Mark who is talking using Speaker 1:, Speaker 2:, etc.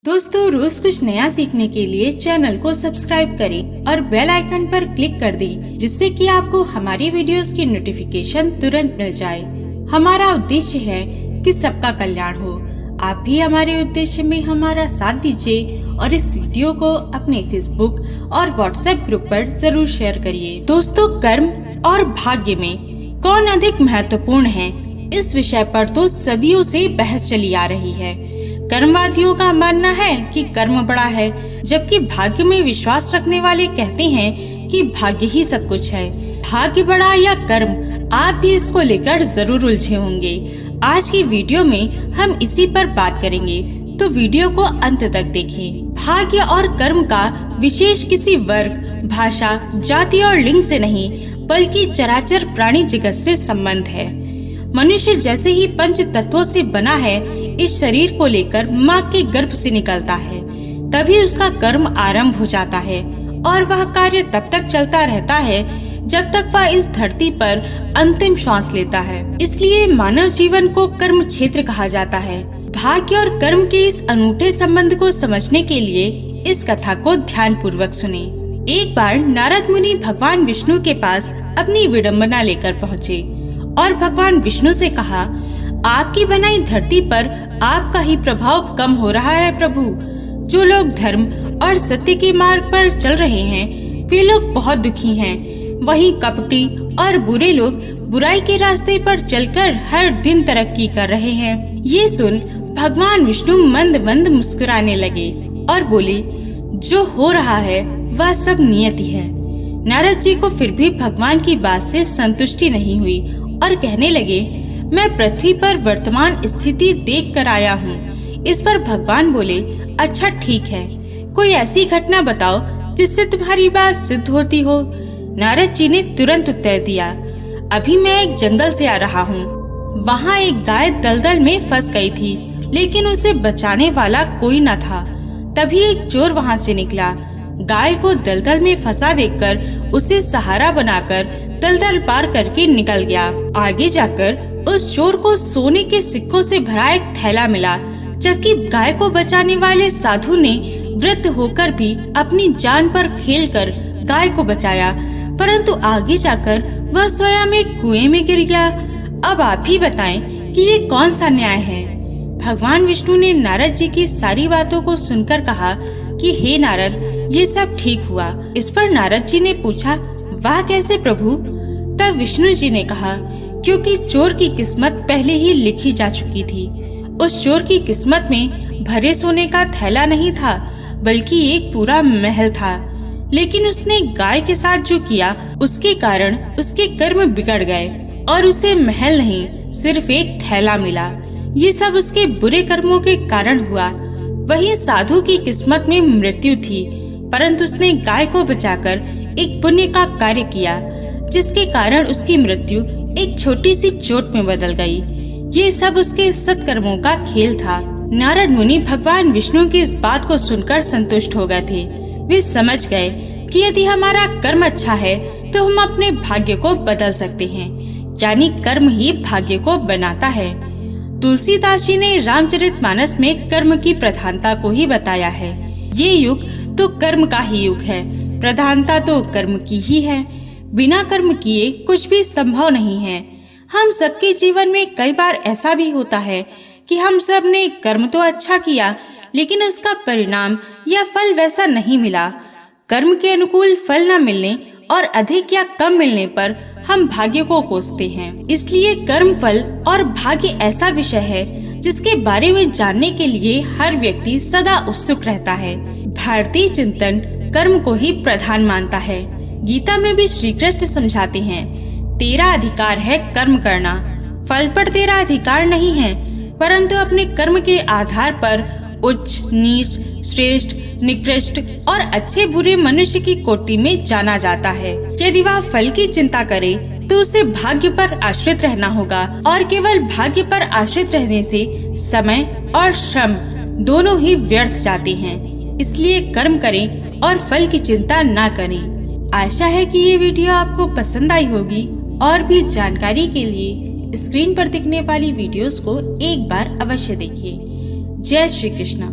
Speaker 1: दोस्तों, रोज कुछ नया सीखने के लिए चैनल को सब्सक्राइब करें और बेल आइकन पर क्लिक कर दें, जिससे कि आपको हमारी वीडियोस की नोटिफिकेशन तुरंत मिल जाए। हमारा उद्देश्य है कि सबका कल्याण हो। आप भी हमारे उद्देश्य में हमारा साथ दीजिए और इस वीडियो को अपने फेसबुक और व्हाट्सएप ग्रुप पर जरूर शेयर करिए। दोस्तों, कर्म और भाग्य में कौन अधिक महत्वपूर्ण है, इस विषय पर तो सदियों से बहस चली आ रही है। कर्मवादियों का मानना है कि कर्म बड़ा है, जबकि भाग्य में विश्वास रखने वाले कहते हैं कि भाग्य ही सब कुछ है। भाग्य बड़ा या कर्म, आप भी इसको लेकर जरूर उलझे होंगे। आज की वीडियो में हम इसी पर बात करेंगे, तो वीडियो को अंत तक देखें। भाग्य और कर्म का विशेष किसी वर्ग, भाषा, जाति और लिंग से नहीं, बल्कि चराचर प्राणी जगत से संबंध है। मनुष्य जैसे ही पंच तत्वों से बना है, इस शरीर को लेकर माँ के गर्भ से निकलता है, तभी उसका कर्म आरंभ हो जाता है और वह कार्य तब तक चलता रहता है जब तक वह इस धरती पर अंतिम श्वास लेता है। इसलिए मानव जीवन को कर्म क्षेत्र कहा जाता है। भाग्य और कर्म के इस अनूठे संबंध को समझने के लिए इस कथा को ध्यान पूर्वक सुने। एक बार नारद मुनि भगवान विष्णु के पास अपनी विडंबना लेकर पहुँचे और भगवान विष्णु से कहा, आपकी बनाई धरती पर आपका ही प्रभाव कम हो रहा है प्रभु। जो लोग धर्म और सत्य के मार्ग पर चल रहे हैं, वे लोग बहुत दुखी हैं। वहीं कपटी और बुरे लोग बुराई के रास्ते पर चलकर हर दिन तरक्की कर रहे हैं। ये सुन भगवान विष्णु मंद मंद मुस्कुराने लगे और बोले, जो हो रहा है वह सब नियति है। नारद जी को फिर भी भगवान की बात से संतुष्टि नहीं हुई और कहने लगे, मैं पृथ्वी पर वर्तमान स्थिति देख कर आया हूँ। इस पर भगवान बोले, अच्छा ठीक है, कोई ऐसी घटना बताओ जिससे तुम्हारी बात सिद्ध होती हो। नारद जी ने तुरंत उत्तर दिया, अभी मैं एक जंगल से आ रहा हूँ। वहाँ एक गाय दलदल में फंस गई थी, लेकिन उसे बचाने वाला कोई न था। तभी एक चोर वहाँ से निकला। गाय को दलदल में फंसा देखकर उसे सहारा बनाकर दलदल पार करके निकल गया। आगे जाकर उस चोर को सोने के सिक्कों से भरा एक थैला मिला, जबकि गाय को बचाने वाले साधु ने वृद्ध होकर भी अपनी जान पर खेलकर गाय को बचाया, परंतु आगे जाकर वह स्वयं एक कुएं में गिर गया। अब आप ही बताएं कि ये कौन सा न्याय है। भगवान विष्णु ने नारद जी की सारी बातों को सुनकर कहा कि हे नारद, ये सब ठीक हुआ। इस पर नारद जी ने पूछा, वाह कैसे प्रभु? तब विष्णु जी ने कहा, क्योंकि चोर की किस्मत पहले ही लिखी जा चुकी थी। उस चोर की किस्मत में भरे सोने का थैला नहीं था, बल्कि एक पूरा महल था। लेकिन उसने गाय के साथ जो किया, उसके कारण उसके कर्म बिगड़ गए और उसे महल नहीं, सिर्फ एक थैला मिला। ये सब उसके बुरे कर्मों के कारण हुआ। वही साधु की किस्मत में मृत्यु थी, परंतु उसने गाय को बचाकर एक पुण्य का कार्य किया, जिसके कारण उसकी मृत्यु एक छोटी सी चोट में बदल गई। ये सब उसके सत्कर्मों का खेल था। नारद मुनि भगवान विष्णु की इस बात को सुनकर संतुष्ट हो गए थे। वे समझ गए कि यदि हमारा कर्म अच्छा है तो हम अपने भाग्य को बदल सकते हैं, यानी कर्म ही भाग्य को बनाता है। तुलसीदास जी ने रामचरितमानस में कर्म की प्रधानता को ही बताया है। ये युग तो कर्म का ही युग है, प्रधानता तो कर्म की ही है। बिना कर्म किए कुछ भी संभव नहीं है। हम सबके जीवन में कई बार ऐसा भी होता है कि हम सब ने कर्म तो अच्छा किया, लेकिन उसका परिणाम या फल वैसा नहीं मिला। कर्म के अनुकूल फल न मिलने और अधिक या कम मिलने पर हम भाग्य को कोसते हैं। इसलिए कर्म फल और भाग्य ऐसा विषय है जिसके बारे में जानने के लिए हर व्यक्ति सदा उत्सुक रहता है। भारतीय चिंतन कर्म को ही प्रधान मानता है। गीता में भी श्री कृष्ण समझाते हैं, तेरा अधिकार है कर्म करना, फल पर तेरा अधिकार नहीं है, परंतु अपने कर्म के आधार पर उच्च, नीच, श्रेष्ठ, निकृष्ट और अच्छे बुरे मनुष्य की कोटि में जाना जाता है। यदि वह फल की चिंता करे तो उसे भाग्य पर आश्रित रहना होगा, और केवल भाग्य पर आश्रित रहने से समय और श्रम दोनों ही व्यर्थ जाते हैं। इसलिए कर्म करें और फल की चिंता ना करें। आशा है कि ये वीडियो आपको पसंद आई होगी। और भी जानकारी के लिए स्क्रीन पर दिखने वाली वीडियोस को एक बार अवश्य देखिए। जय श्री कृष्ण।